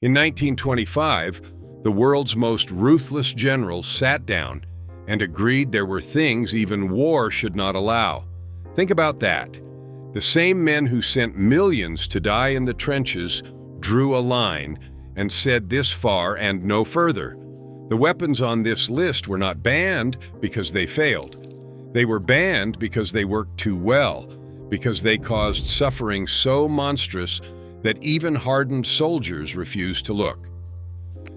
In 1925, the world's most ruthless generals sat down and agreed there were things even war should not allow. Think about that. The same men who sent millions to die in the trenches drew a line and said this far and no further. The weapons on this list were not banned because they failed. They were banned because they worked too well, because they caused suffering so monstrous that even hardened soldiers refused to look.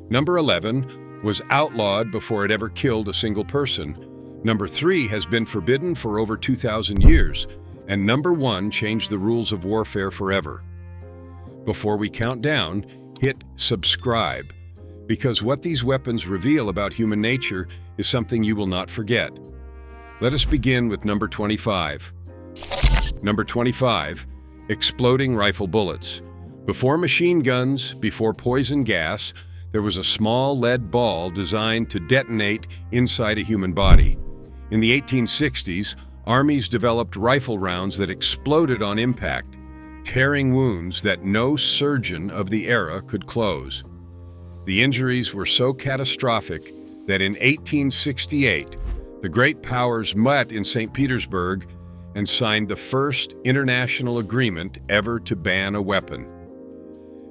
Number 11 was outlawed before it ever killed a single person. Number 3 has been forbidden for over 2,000 years. And number 1 changed the rules of warfare forever. Before we count down, hit subscribe, because what these weapons reveal about human nature is something you will not forget. Let us begin with number 25. Number 25, exploding rifle bullets. Before machine guns, before poison gas, there was a small lead ball designed to detonate inside a human body. In the 1860s, Armies developed rifle rounds that exploded on impact, tearing wounds that no surgeon of the era could close. The injuries were so catastrophic that in 1868, the great powers met in St. Petersburg and signed the first international agreement ever to ban a weapon.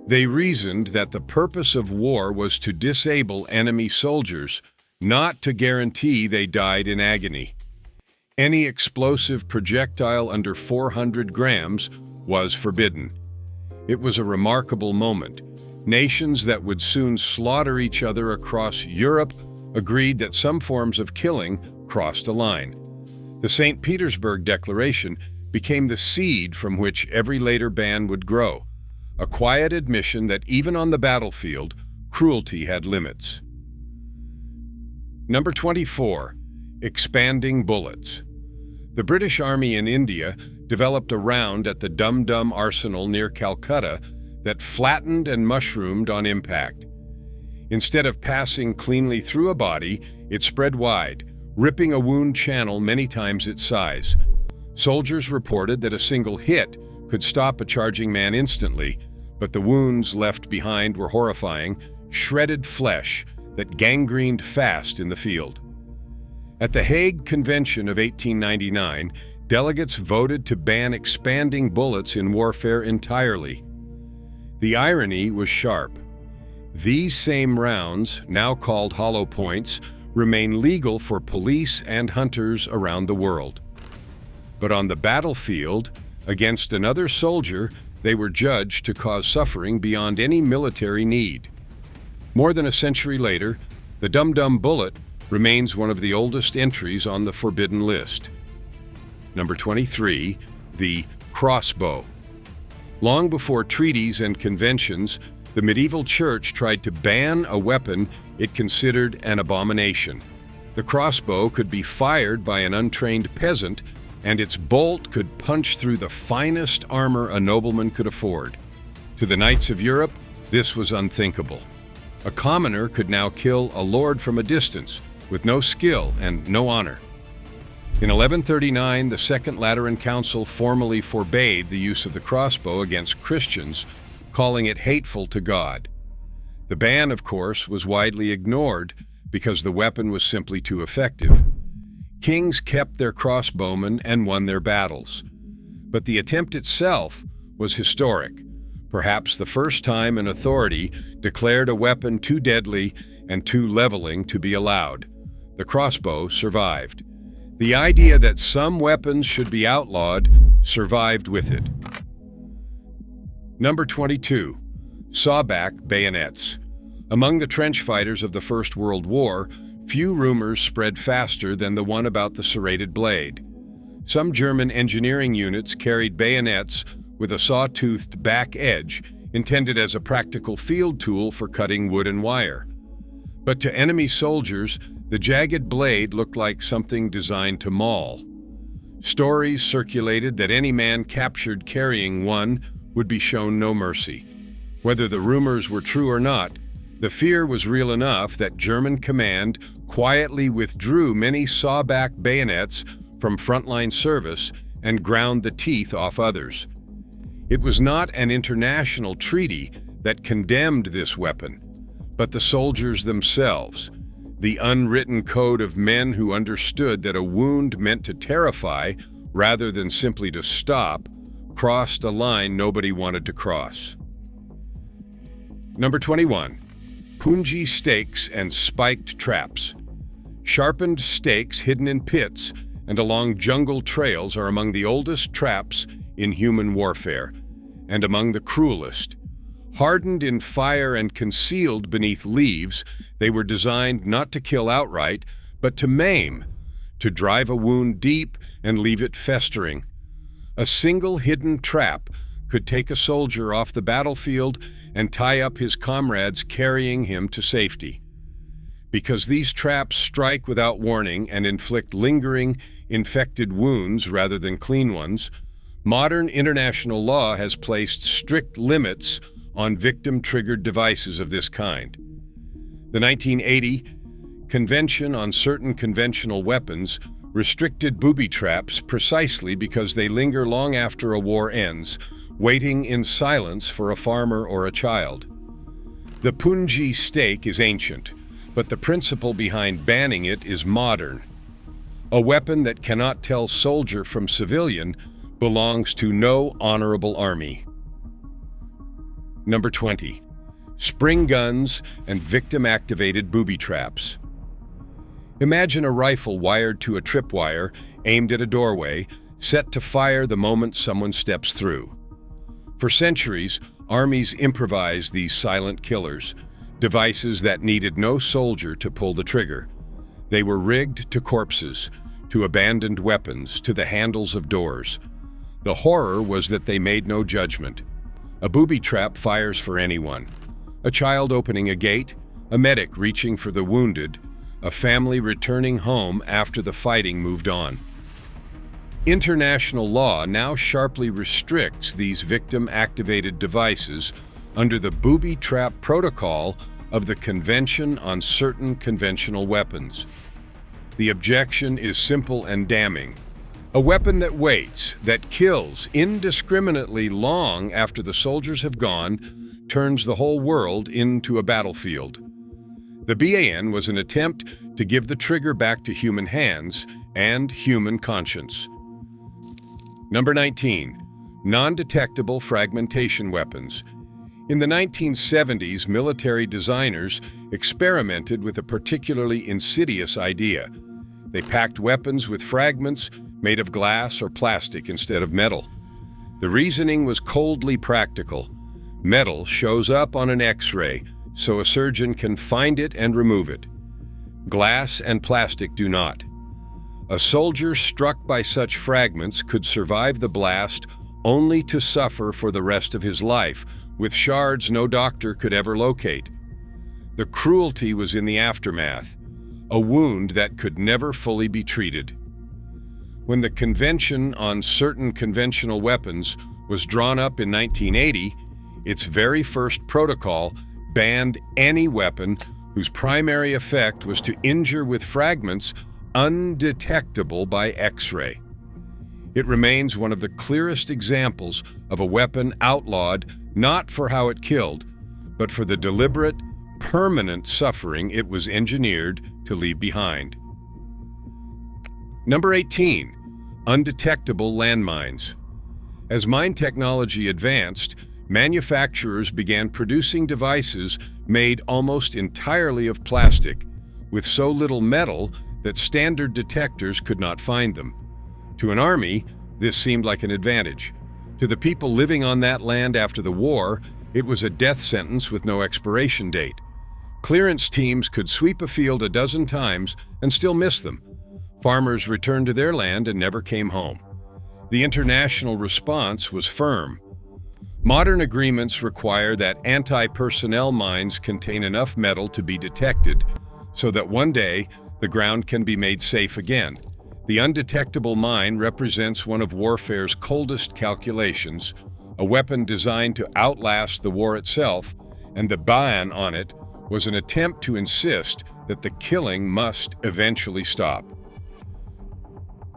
They reasoned that the purpose of war was to disable enemy soldiers, not to guarantee they died in agony. Any explosive projectile under 400 grams was forbidden. It was a remarkable moment. Nations that would soon slaughter each other across Europe agreed that some forms of killing crossed a line. The St. Petersburg Declaration became the seed from which every later ban would grow, a quiet admission that even on the battlefield, cruelty had limits. Number 24, expanding bullets. The British Army in India developed a round at the Dum Dum Arsenal near Calcutta that flattened and mushroomed on impact. Instead of passing cleanly through a body, it spread wide, ripping a wound channel many times its size. Soldiers reported that a single hit could stop a charging man instantly, but the wounds left behind were horrifying, shredded flesh that gangrened fast in the field. At the Hague Convention of 1899, delegates voted to ban expanding bullets in warfare entirely. The irony was sharp. These same rounds, now called hollow points, remain legal for police and hunters around the world. But on the battlefield, against another soldier, they were judged to cause suffering beyond any military need. More than a century later, the Dum Dum bullet remains one of the oldest entries on the forbidden list. Number 23, the crossbow. Long before treaties and conventions, the medieval church tried to ban a weapon it considered an abomination. The crossbow could be fired by an untrained peasant, and its bolt could punch through the finest armor a nobleman could afford. To the knights of Europe, this was unthinkable. A commoner could now kill a lord from a distance, with no skill and no honor. In 1139, the Second Lateran Council formally forbade the use of the crossbow against Christians, calling it hateful to God. The ban, of course, was widely ignored because the weapon was simply too effective. Kings kept their crossbowmen and won their battles. But the attempt itself was historic, perhaps the first time an authority declared a weapon too deadly and too leveling to be allowed. The crossbow survived. The idea that some weapons should be outlawed survived with it. Number 22, sawback bayonets. Among the trench fighters of the First World War, few rumors spread faster than the one about the serrated blade. Some German engineering units carried bayonets with a saw-toothed back edge, intended as a practical field tool for cutting wood and wire. But to enemy soldiers, the jagged blade looked like something designed to maul. Stories circulated that any man captured carrying one would be shown no mercy. Whether the rumors were true or not, the fear was real enough that German command quietly withdrew many sawback bayonets from frontline service and ground the teeth off others. It was not an international treaty that condemned this weapon, but the soldiers themselves. The unwritten code of men who understood that a wound meant to terrify rather than simply to stop crossed a line nobody wanted to cross. Number 21. Punji stakes and spiked traps. Sharpened stakes hidden in pits and along jungle trails are among the oldest traps in human warfare, and among the cruelest. Hardened in fire and concealed beneath leaves, they were designed not to kill outright, but to maim, to drive a wound deep and leave it festering. A single hidden trap could take a soldier off the battlefield and tie up his comrades, carrying him to safety. Because these traps strike without warning and inflict lingering, infected wounds rather than clean ones, modern international law has placed strict limits on victim-triggered devices of this kind. The 1980 Convention on Certain Conventional Weapons restricted booby traps precisely because they linger long after a war ends, waiting in silence for a farmer or a child. The Punji stake is ancient, but the principle behind banning it is modern. A weapon that cannot tell soldier from civilian belongs to no honorable army. Number 20. Spring guns and victim-activated booby traps. Imagine a rifle wired to a tripwire aimed at a doorway, set to fire the moment someone steps through. For centuries, armies improvised these silent killers, devices that needed no soldier to pull the trigger. They were rigged to corpses, to abandoned weapons, to the handles of doors. The horror was that they made no judgment. A booby trap fires for anyone. A child opening a gate, a medic reaching for the wounded, a family returning home after the fighting moved on. International law now sharply restricts these victim-activated devices under the booby trap protocol of the Convention on Certain Conventional Weapons. The objection is simple and damning. A weapon that waits, that kills indiscriminately long after the soldiers have gone, turns the whole world into a battlefield. The BAN was an attempt to give the trigger back to human hands and human conscience. Number 19. Non-detectable fragmentation weapons. In the 1970s, military designers experimented with a particularly insidious idea. They packed weapons with fragments made of glass or plastic instead of metal. The reasoning was coldly practical. Metal shows up on an X-ray, so a surgeon can find it and remove it. Glass and plastic do not. A soldier struck by such fragments could survive the blast only to suffer for the rest of his life, with shards no doctor could ever locate. The cruelty was in the aftermath, a wound that could never fully be treated. When the Convention on Certain Conventional Weapons was drawn up in 1980, its very first protocol banned any weapon whose primary effect was to injure with fragments undetectable by X-ray. It remains one of the clearest examples of a weapon outlawed not for how it killed, but for the deliberate, permanent suffering it was engineered to leave behind. Number 18. Undetectable landmines. As mine technology advanced, manufacturers began producing devices made almost entirely of plastic, with so little metal that standard detectors could not find them. To an army, this seemed like an advantage. To the people living on that land after the war, it was a death sentence with no expiration date. Clearance teams could sweep a field a dozen times and still miss them. Farmers returned to their land and never came home. The international response was firm. Modern agreements require that anti-personnel mines contain enough metal to be detected so that one day the ground can be made safe again. The undetectable mine represents one of warfare's coldest calculations, a weapon designed to outlast the war itself, and the ban on it was an attempt to insist that the killing must eventually stop.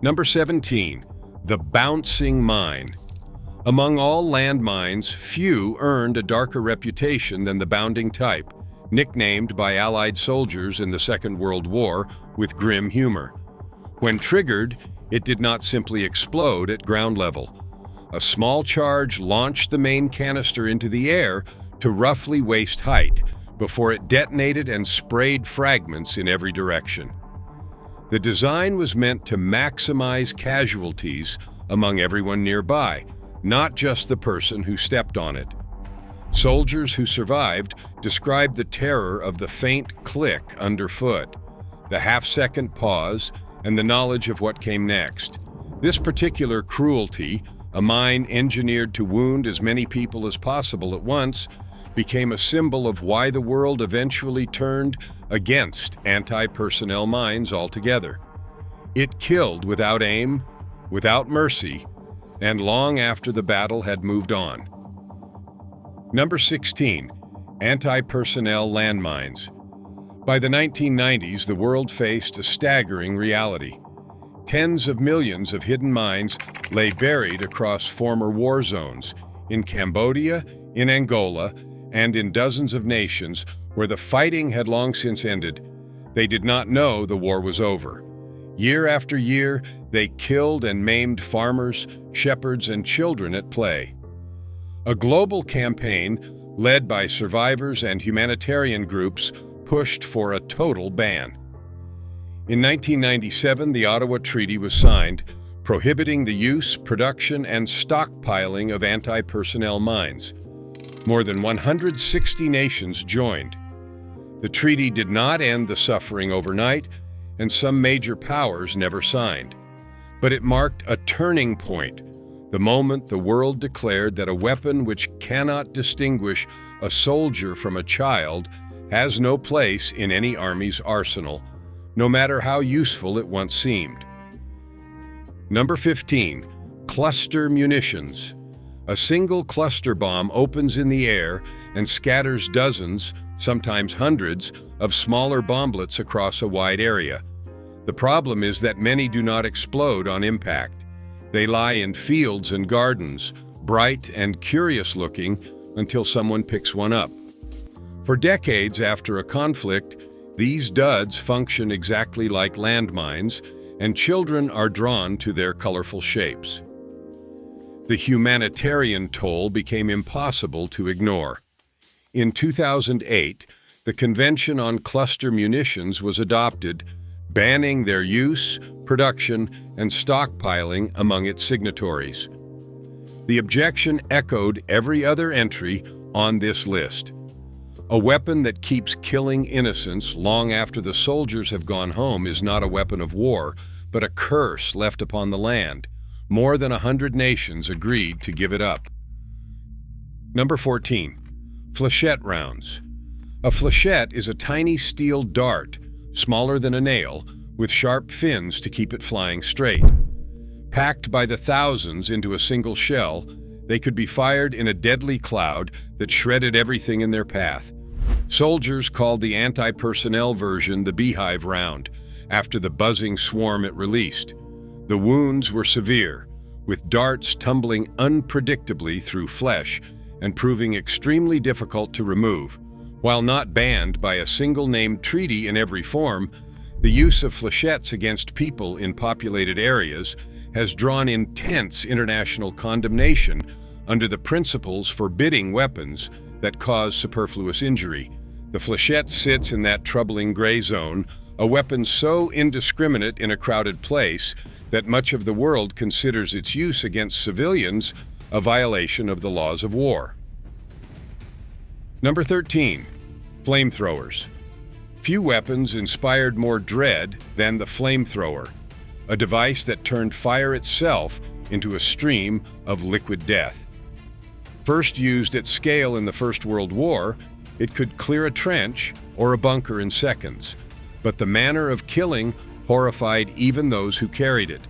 Number 17. The bouncing mine. Among all landmines, few earned a darker reputation than the bounding type, nicknamed by Allied soldiers in the Second World War with grim humor. When triggered, it did not simply explode at ground level. A small charge launched the main canister into the air to roughly waist height before it detonated and sprayed fragments in every direction. The design was meant to maximize casualties among everyone nearby, not just the person who stepped on it. Soldiers who survived described the terror of the faint click underfoot, the half-second pause, and the knowledge of what came next. This particular cruelty, a mine engineered to wound as many people as possible at once, became a symbol of why the world eventually turned against anti-personnel mines altogether. It killed without aim, without mercy, and long after the battle had moved on. Number 16. Anti-personnel landmines. By the 1990s, the world faced a staggering reality. Tens of millions of hidden mines lay buried across former war zones, in Cambodia, in Angola, and in dozens of nations where the fighting had long since ended. They did not know the war was over. Year after year, they killed and maimed farmers, shepherds, and children at play. A global campaign, led by survivors and humanitarian groups, pushed for a total ban. In 1997, the Ottawa Treaty was signed, prohibiting the use, production, and stockpiling of anti-personnel mines. More than 160 nations joined. The treaty did not end the suffering overnight, and some major powers never signed. But it marked a turning point, the moment the world declared that a weapon which cannot distinguish a soldier from a child has no place in any army's arsenal, no matter how useful it once seemed. Number 15. Cluster munitions. A single cluster bomb opens in the air and scatters dozens, sometimes hundreds, of smaller bomblets across a wide area. The problem is that many do not explode on impact. They lie in fields and gardens, bright and curious-looking, until someone picks one up. For decades after a conflict, these duds function exactly like landmines, and children are drawn to their colorful shapes. The humanitarian toll became impossible to ignore. In 2008, the Convention on Cluster Munitions was adopted, banning their use, production, and stockpiling among its signatories. The objection echoed every other entry on this list. A weapon that keeps killing innocents long after the soldiers have gone home is not a weapon of war, but a curse left upon the land. More than 100 nations agreed to give it up. Number 14. Flechette rounds. A flechette is a tiny steel dart, smaller than a nail, with sharp fins to keep it flying straight. Packed by the thousands into a single shell, they could be fired in a deadly cloud that shredded everything in their path. Soldiers called the anti-personnel version the beehive round, after the buzzing swarm it released. The wounds were severe, with darts tumbling unpredictably through flesh and proving extremely difficult to remove. While not banned by a single-named treaty in every form, the use of flechettes against people in populated areas has drawn intense international condemnation under the principles forbidding weapons that cause superfluous injury. The flechette sits in that troubling gray zone, a weapon so indiscriminate in a crowded place that much of the world considers its use against civilians a violation of the laws of war. Number 13. Flamethrowers. Few weapons inspired more dread than the flamethrower, a device that turned fire itself into a stream of liquid death. First used at scale in the First World War, it could clear a trench or a bunker in seconds, but the manner of killing horrified even those who carried it.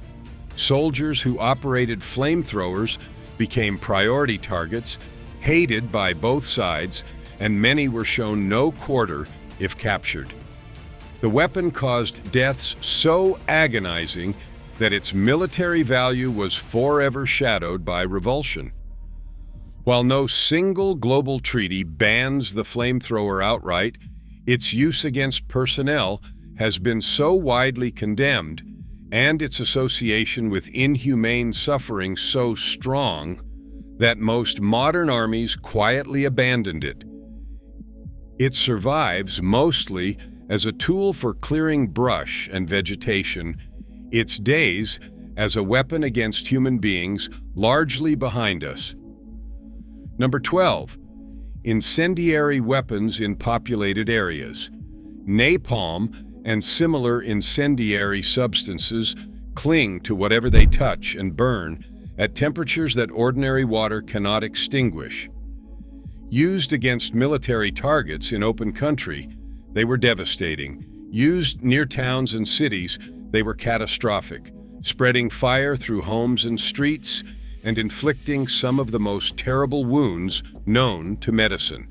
Soldiers who operated flamethrowers became priority targets, hated by both sides, and many were shown no quarter if captured. The weapon caused deaths so agonizing that its military value was forever shadowed by revulsion. While no single global treaty bans the flamethrower outright, its use against personnel has been so widely condemned, and its association with inhumane suffering so strong, that most modern armies quietly abandoned it. It survives mostly as a tool for clearing brush and vegetation, its days as a weapon against human beings largely behind us. Number 12. Incendiary weapons in populated areas. Napalm and similar incendiary substances cling to whatever they touch and burn at temperatures that ordinary water cannot extinguish. Used against military targets in open country, they were devastating. Used near towns and cities, they were catastrophic, spreading fire through homes and streets and inflicting some of the most terrible wounds known to medicine.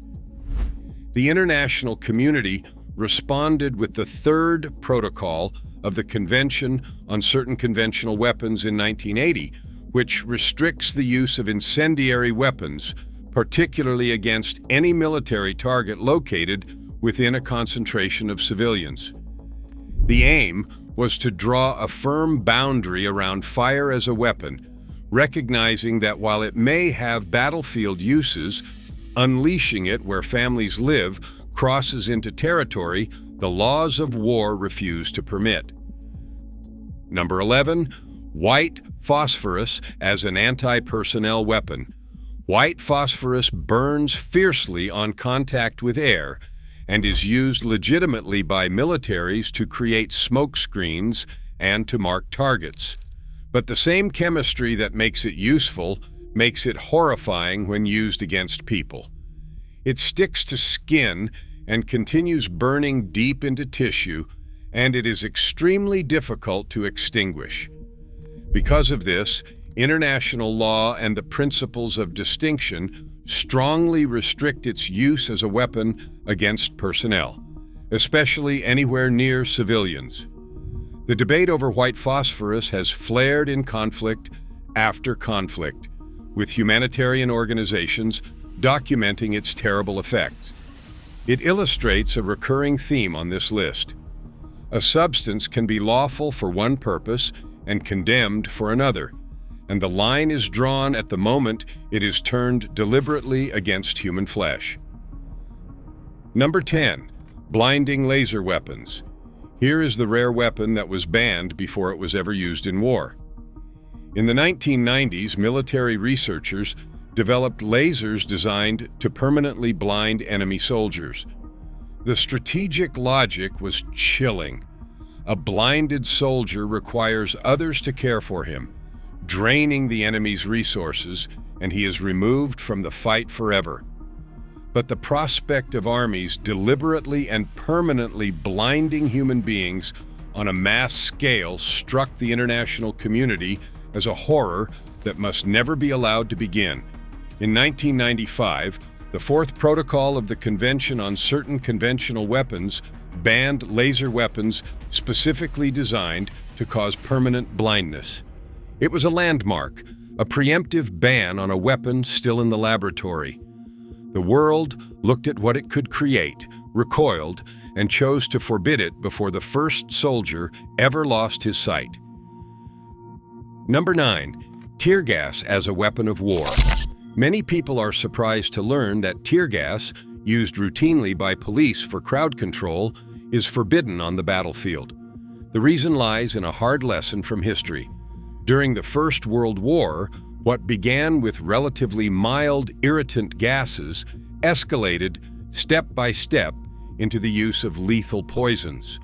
The international community responded with the third protocol of the Convention on Certain Conventional Weapons in 1980, which restricts the use of incendiary weapons, particularly against any military target located within a concentration of civilians. The aim was to draw a firm boundary around fire as a weapon, recognizing that while it may have battlefield uses, unleashing it where families live crosses into territory the laws of war refuse to permit. Number 11. White phosphorus as an anti-personnel weapon. White phosphorus burns fiercely on contact with air and is used legitimately by militaries to create smoke screens and to mark targets. But the same chemistry that makes it useful makes it horrifying when used against people. It sticks to skin and continues burning deep into tissue, and it is extremely difficult to extinguish. Because of this, international law and the principles of distinction strongly restrict its use as a weapon against personnel, especially anywhere near civilians. The debate over white phosphorus has flared in conflict after conflict, with humanitarian organizations documenting its terrible effects. It illustrates a recurring theme on this list. A substance can be lawful for one purpose and condemned for another, and the line is drawn at the moment it is turned deliberately against human flesh. Number 10. Blinding laser weapons. Here is the rare weapon that was banned before it was ever used in war. In the 1990s, military researchers developed lasers designed to permanently blind enemy soldiers. The strategic logic was chilling. A blinded soldier requires others to care for him, draining the enemy's resources, and he is removed from the fight forever. But the prospect of armies deliberately and permanently blinding human beings on a mass scale struck the international community as a horror that must never be allowed to begin. In 1995, the Fourth Protocol of the Convention on Certain Conventional Weapons banned laser weapons specifically designed to cause permanent blindness. It was a landmark, a preemptive ban on a weapon still in the laboratory. The world looked at what it could create, recoiled, and chose to forbid it before the first soldier ever lost his sight. Number 9. Tear gas as a weapon of war. Many people are surprised to learn that tear gas, used routinely by police for crowd control, is forbidden on the battlefield. The reason lies in a hard lesson from history. During the First World War, what began with relatively mild irritant gases escalated step by step into the use of lethal poisons.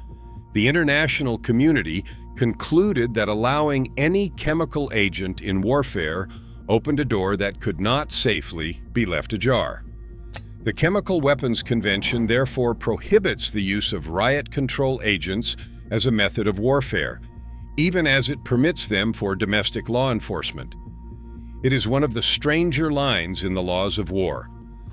The international community concluded that allowing any chemical agent in warfare opened a door that could not safely be left ajar. The Chemical Weapons Convention therefore prohibits the use of riot control agents as a method of warfare, even as it permits them for domestic law enforcement. It is one of the stranger lines in the laws of war.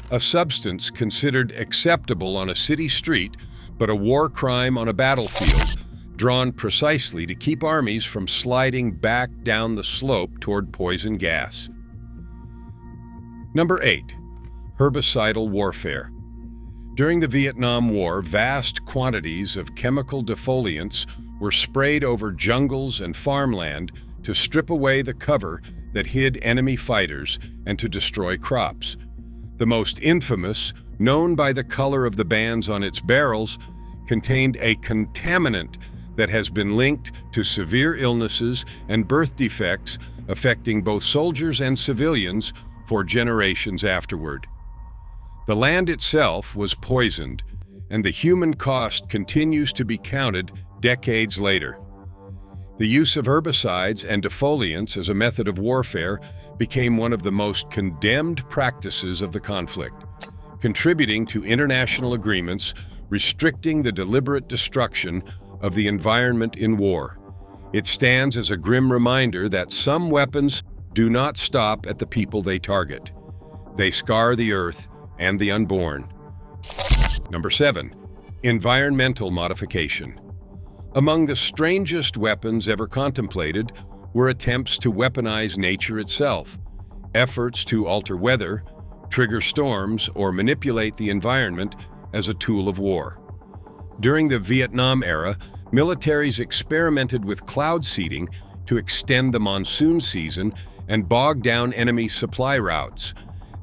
A substance considered acceptable on a city street, but a war crime on a battlefield, drawn precisely to keep armies from sliding back down the slope toward poison gas. Number 8. Herbicidal warfare. During the Vietnam War, vast quantities of chemical defoliants were sprayed over jungles and farmland to strip away the cover that hid enemy fighters and to destroy crops. The most infamous, known by the color of the bands on its barrels, contained a contaminant that has been linked to severe illnesses and birth defects affecting both soldiers and civilians for generations afterward. The land itself was poisoned, and the human cost continues to be counted decades later. The use of herbicides and defoliants as a method of warfare became one of the most condemned practices of the conflict, contributing to international agreements restricting the deliberate destruction of the environment in war. It stands as a grim reminder that some weapons do not stop at the people they target. They scar the earth and the unborn. Number 7. Environmental modification. Among the strangest weapons ever contemplated were attempts to weaponize nature itself, efforts to alter weather, trigger storms, or manipulate the environment as a tool of war. During the Vietnam era, militaries experimented with cloud seeding to extend the monsoon season and bog down enemy supply routes.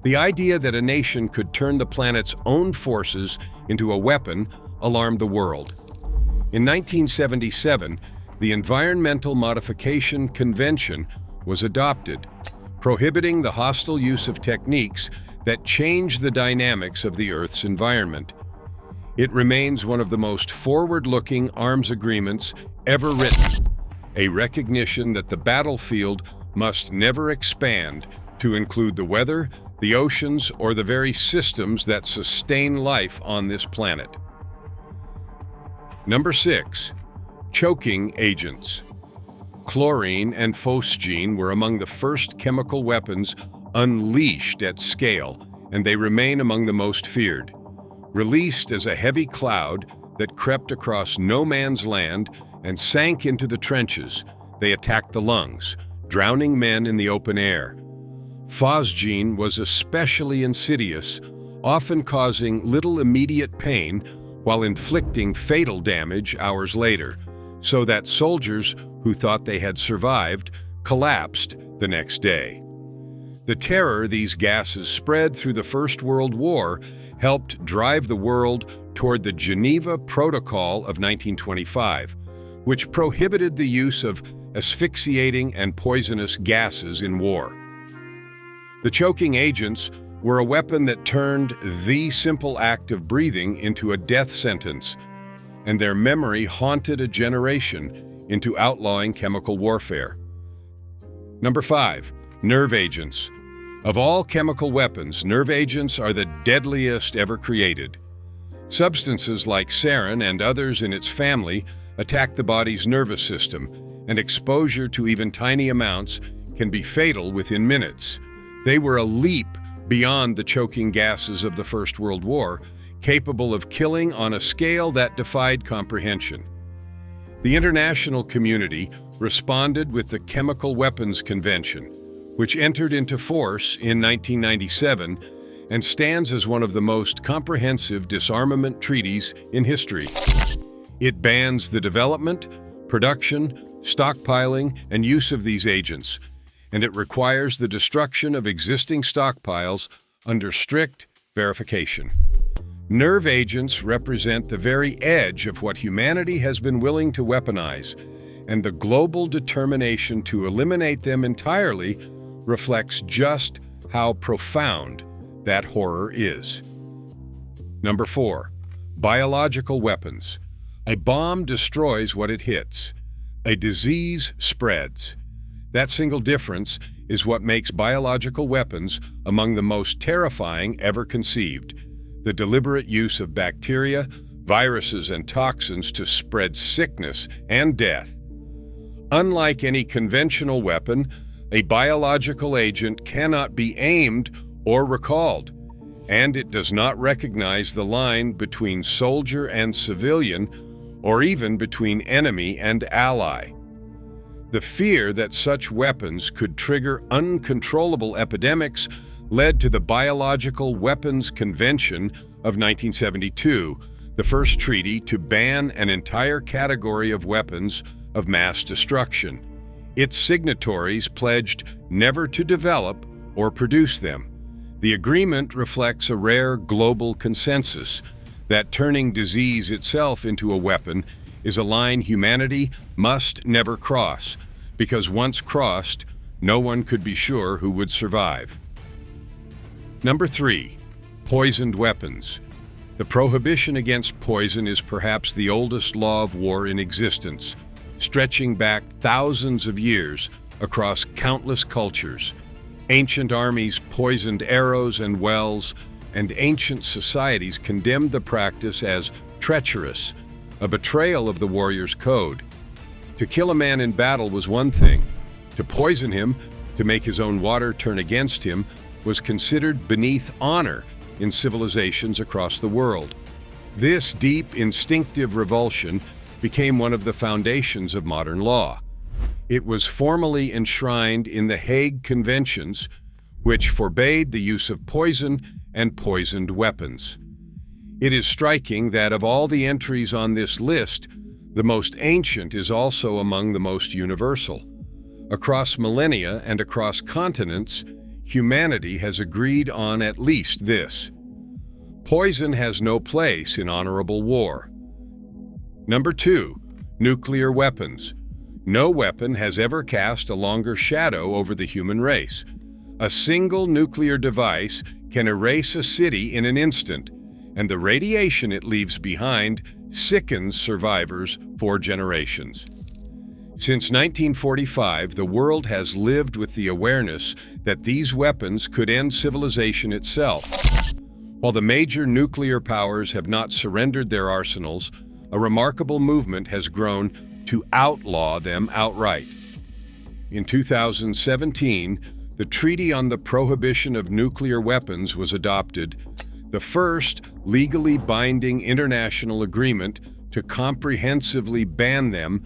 The idea that a nation could turn the planet's own forces into a weapon alarmed the world. In 1977, the Environmental Modification Convention was adopted, prohibiting the hostile use of techniques that change the dynamics of the Earth's environment. It remains one of the most forward-looking arms agreements ever written, a recognition that the battlefield must never expand to include the weather, the oceans, or the very systems that sustain life on this planet. Number 6. Choking agents. Chlorine and phosgene were among the first chemical weapons unleashed at scale, and they remain among the most feared. Released as a heavy cloud that crept across no man's land and sank into the trenches, they attacked the lungs, drowning men in the open air. Phosgene was especially insidious, often causing little immediate pain while inflicting fatal damage hours later, so that soldiers who thought they had survived collapsed the next day. The terror these gases spread through the First World War helped drive the world toward the Geneva Protocol of 1925, which prohibited the use of asphyxiating and poisonous gases in war. The choking agents were a weapon that turned the simple act of breathing into a death sentence, and their memory haunted a generation into outlawing chemical warfare. Number 5. Nerve agents. Of all chemical weapons, nerve agents are the deadliest ever created. Substances like sarin and others in its family attack the body's nervous system, and exposure to even tiny amounts can be fatal within minutes. They were a leap beyond the choking gases of the First World War, capable of killing on a scale that defied comprehension. The international community responded with the Chemical Weapons Convention, which entered into force in 1997 and stands as one of the most comprehensive disarmament treaties in history. It bans the development, production, stockpiling, and use of these agents, and it requires the destruction of existing stockpiles under strict verification. Nerve agents represent the very edge of what humanity has been willing to weaponize, and the global determination to eliminate them entirely reflects just how profound that horror is. Number 4. Biological weapons. A bomb destroys what it hits. A disease spreads. That single difference is what makes biological weapons among the most terrifying ever conceived. The deliberate use of bacteria, viruses, and toxins to spread sickness and death. Unlike any conventional weapon, a biological agent cannot be aimed or recalled, and it does not recognize the line between soldier and civilian, or even between enemy and ally. The fear that such weapons could trigger uncontrollable epidemics led to the Biological Weapons Convention of 1972, the first treaty to ban an entire category of weapons of mass destruction. Its signatories pledged never to develop or produce them. The agreement reflects a rare global consensus that turning disease itself into a weapon is a line humanity must never cross, because once crossed, no one could be sure who would survive. Number 3. Poisoned weapons. The prohibition against poison is perhaps the oldest law of war in existence, stretching back thousands of years across countless cultures. Ancient armies poisoned arrows and wells, and ancient societies condemned the practice as treacherous, a betrayal of the warrior's code. To kill a man in battle was one thing. To poison him, to make his own water turn against him, was considered beneath honor in civilizations across the world. This deep, instinctive revulsion became one of the foundations of modern law. It was formally enshrined in the Hague Conventions, which forbade the use of poison and poisoned weapons. It is striking that of all the entries on this list, the most ancient is also among the most universal. Across millennia and across continents, humanity has agreed on at least this: poison has no place in honorable war. Number 2. Nuclear weapons. No weapon has ever cast a longer shadow over the human race. A single nuclear device can erase a city in an instant, and the radiation it leaves behind sickens survivors for generations. Since 1945, the world has lived with the awareness that these weapons could end civilization itself. While the major nuclear powers have not surrendered their arsenals, a remarkable movement has grown to outlaw them outright. In 2017, the Treaty on the Prohibition of Nuclear Weapons was adopted, the first legally binding international agreement to comprehensively ban them,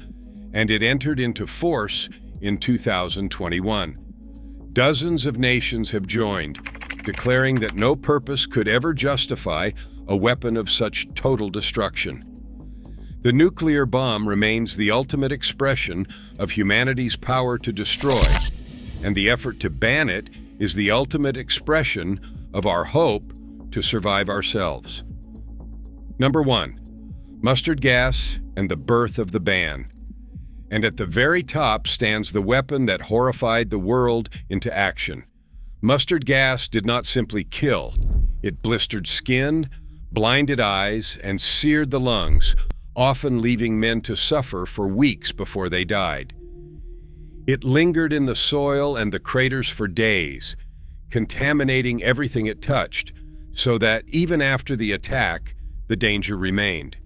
and it entered into force in 2021. Dozens of nations have joined, declaring that no purpose could ever justify a weapon of such total destruction. The nuclear bomb remains the ultimate expression of humanity's power to destroy, and the effort to ban it is the ultimate expression of our hope to survive ourselves. Number 1. Mustard gas and the birth of the ban. And at the very top stands the weapon that horrified the world into action. Mustard gas did not simply kill. It blistered skin, blinded eyes, and seared the lungs, often leaving men to suffer for weeks before they died. It lingered in the soil and the craters for days, contaminating everything it touched, so that even after the attack, the danger remained.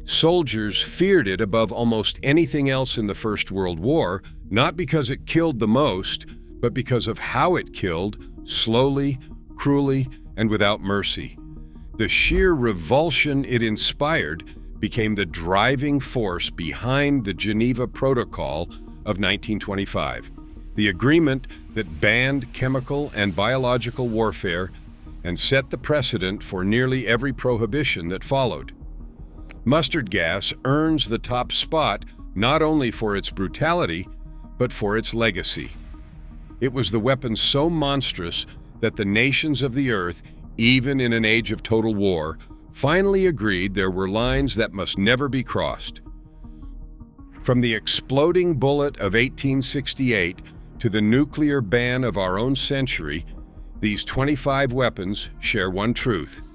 Soldiers feared it above almost anything else in the First World War, not because it killed the most, but because of how it killed, slowly, cruelly, and without mercy. The sheer revulsion it inspired became the driving force behind the Geneva Protocol of 1925, the agreement that banned chemical and biological warfare and set the precedent for nearly every prohibition that followed. Mustard gas earns the top spot not only for its brutality, but for its legacy. It was the weapon so monstrous that the nations of the earth, even in an age of total war, finally agreed there were lines that must never be crossed. From the exploding bullet of 1868 to the nuclear ban of our own century, these 25 weapons share one truth.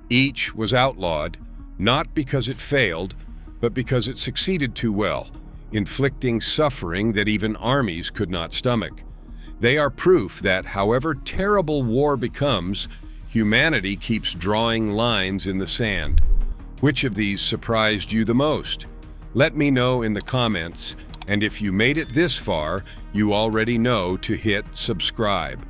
Each was outlawed, not because it failed, but because it succeeded too well, inflicting suffering that even armies could not stomach. They are proof that however terrible war becomes, humanity keeps drawing lines in the sand. Which of these surprised you the most? Let me know in the comments, and if you made it this far, you already know to hit subscribe.